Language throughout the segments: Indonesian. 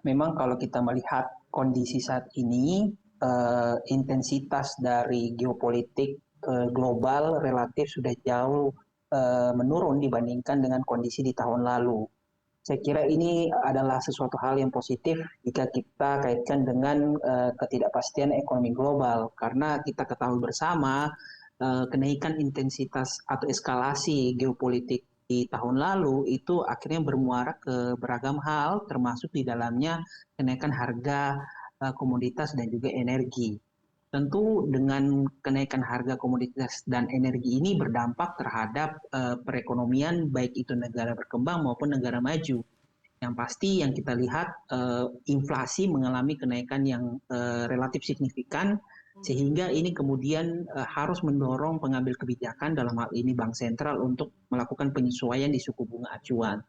Memang kalau kita melihat kondisi saat ini, intensitas dari geopolitik global relatif sudah jauh menurun dibandingkan dengan kondisi di tahun lalu. Saya kira ini adalah sesuatu hal yang positif jika kita kaitkan dengan ketidakpastian ekonomi global, karena kita ketahui bersama kenaikan intensitas atau eskalasi geopolitik di tahun lalu itu akhirnya bermuara ke beragam hal, termasuk di dalamnya kenaikan harga komoditas dan juga energi. Tentu dengan kenaikan harga komoditas dan energi ini berdampak terhadap perekonomian baik itu negara berkembang maupun negara maju. Yang pasti yang kita lihat inflasi mengalami kenaikan yang relatif signifikan, sehingga ini kemudian harus mendorong pengambil kebijakan dalam hal ini Bank Sentral untuk melakukan penyesuaian di suku bunga acuan.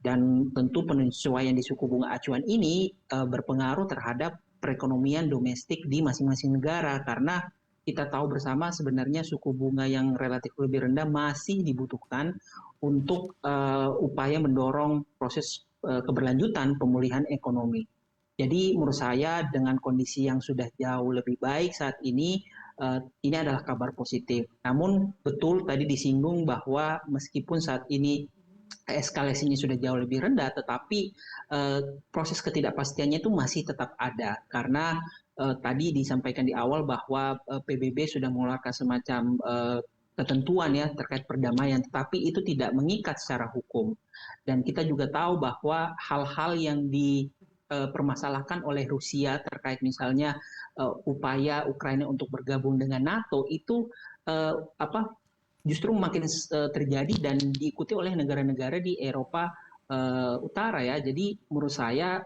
Dan tentu penyesuaian di suku bunga acuan ini berpengaruh terhadap perekonomian domestik di masing-masing negara, karena kita tahu bersama sebenarnya suku bunga yang relatif lebih rendah masih dibutuhkan untuk upaya mendorong proses keberlanjutan pemulihan ekonomi. Jadi menurut saya dengan kondisi yang sudah jauh lebih baik saat ini adalah kabar positif. Namun betul tadi disinggung bahwa meskipun saat ini eskalasinya sudah jauh lebih rendah, tetapi proses ketidakpastiannya itu masih tetap ada, karena tadi disampaikan di awal bahwa PBB sudah mengeluarkan semacam ketentuan ya terkait perdamaian, tetapi itu tidak mengikat secara hukum. Dan kita juga tahu bahwa hal-hal yang dipermasalahkan oleh Rusia terkait misalnya upaya Ukraina untuk bergabung dengan NATO itu justru makin terjadi dan diikuti oleh negara-negara di Eropa Utara ya. Jadi menurut saya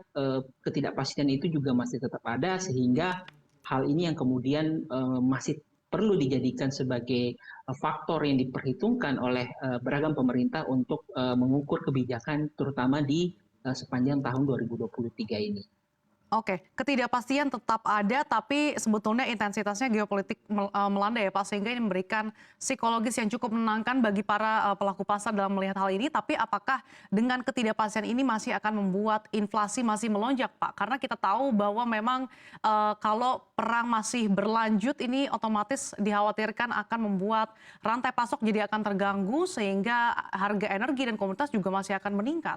ketidakpastian itu juga masih tetap ada, sehingga hal ini yang kemudian masih perlu dijadikan sebagai faktor yang diperhitungkan oleh beragam pemerintah untuk mengukur kebijakan terutama di sepanjang tahun 2023 ini. Oke, ketidakpastian tetap ada, tapi sebetulnya intensitasnya geopolitik melanda ya Pak, sehingga ini memberikan psikologis yang cukup menenangkan bagi para pelaku pasar dalam melihat hal ini. Tapi apakah dengan ketidakpastian ini masih akan membuat inflasi masih melonjak Pak? Karena kita tahu bahwa memang kalau perang masih berlanjut ini otomatis dikhawatirkan akan membuat rantai pasok jadi akan terganggu, sehingga harga energi dan komoditas juga masih akan meningkat.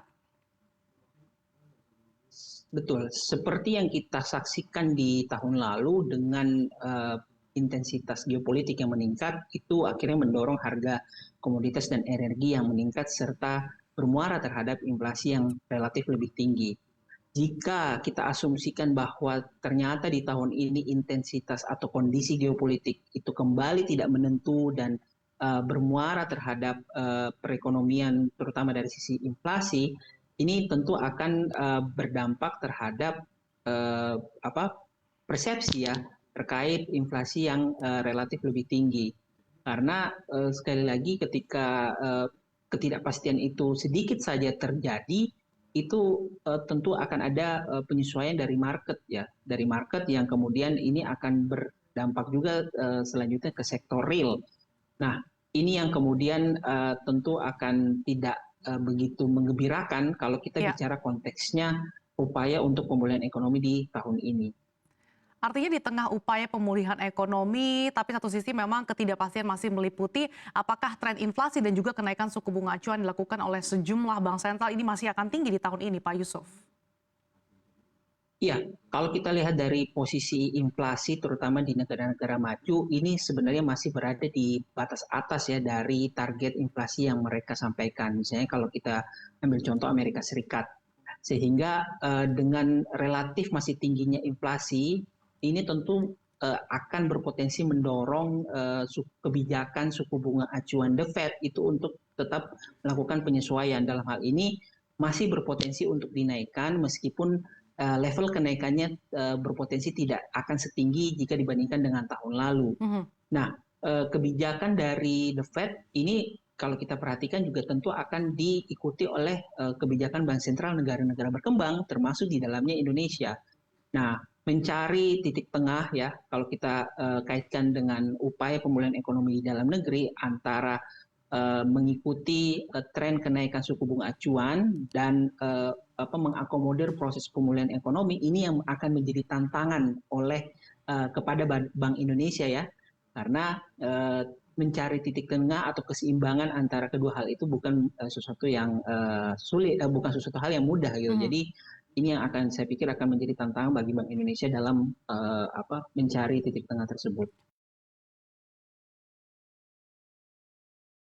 Betul, seperti yang kita saksikan di tahun lalu dengan intensitas geopolitik yang meningkat, itu akhirnya mendorong harga komoditas dan energi yang meningkat serta bermuara terhadap inflasi yang relatif lebih tinggi. Jika kita asumsikan bahwa ternyata di tahun ini intensitas atau kondisi geopolitik itu kembali tidak menentu dan bermuara terhadap perekonomian terutama dari sisi inflasi, ini tentu akan berdampak terhadap uh, apa persepsi ya terkait inflasi yang relatif lebih tinggi. Karena sekali lagi ketika ketidakpastian itu sedikit saja terjadi, itu tentu akan ada penyesuaian dari market ya, dari market yang kemudian ini akan berdampak juga selanjutnya ke sektor real. Nah, ini yang kemudian tentu akan tidak begitu menggembirakan kalau kita Ya. bicara konteksnya upaya untuk pemulihan ekonomi di tahun ini. Artinya di tengah upaya pemulihan ekonomi, tapi satu sisi memang ketidakpastian masih meliputi apakah tren inflasi dan juga kenaikan suku bunga acuan dilakukan oleh sejumlah bank sentral ini masih akan tinggi di tahun ini, Pak Yusuf. Iya, kalau kita lihat dari posisi inflasi terutama di negara-negara maju, ini sebenarnya masih berada di batas atas ya dari target inflasi yang mereka sampaikan. Misalnya kalau kita ambil contoh Amerika Serikat. Sehingga dengan relatif masih tingginya inflasi, ini tentu akan berpotensi mendorong kebijakan suku bunga acuan The Fed itu untuk tetap melakukan penyesuaian. Dalam hal ini masih berpotensi untuk dinaikkan meskipun level kenaikannya berpotensi tidak akan setinggi jika dibandingkan dengan tahun lalu. Mhm. Nah, kebijakan dari The Fed ini kalau kita perhatikan juga tentu akan diikuti oleh kebijakan bank sentral negara-negara berkembang, termasuk di dalamnya Indonesia. Nah, mencari titik tengah ya, kalau kita kaitkan dengan upaya pemulihan ekonomi di dalam negeri antara mengikuti tren kenaikan suku bunga acuan dan mengakomodir proses pemulihan ekonomi ini yang akan menjadi tantangan kepada Bank Indonesia ya, karena mencari titik tengah atau keseimbangan antara kedua hal itu bukan sesuatu yang sulit, bukan sesuatu hal yang mudah gitu. Jadi ini yang saya pikir akan menjadi tantangan bagi Bank Indonesia dalam mencari titik tengah tersebut.